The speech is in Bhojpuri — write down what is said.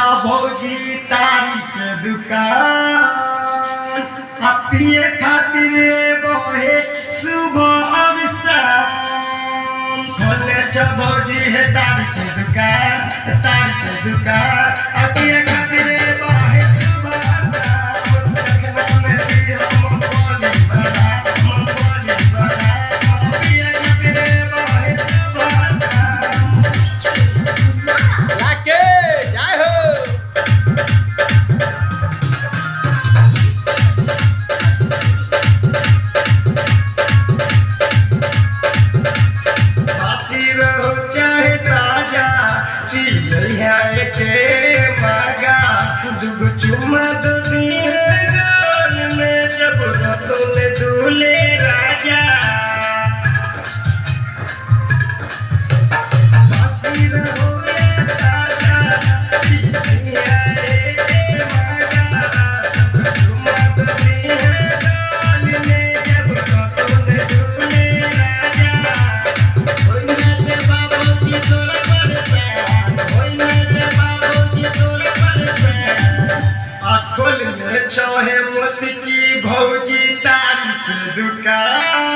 भौजी तारी के दुकान पिए खातिर बहे सुबह शाम खोले भौजी है तारी के दुकान पिए खातिर बहे सुबह शाम पिए खातिर बहे सुबह लाके जय हो बासी रहो चाहे ताजा पी लिया के मागा दुगो चुम्मा दूनी है गाल में जब रतोले दूल्हे राजा बासी रहो ताजा पी लिया के मागा चुम्मा दूनी है गाल में जब रतोले दूल्हे राजा चाहे मोती की भौजी तारी के दुकान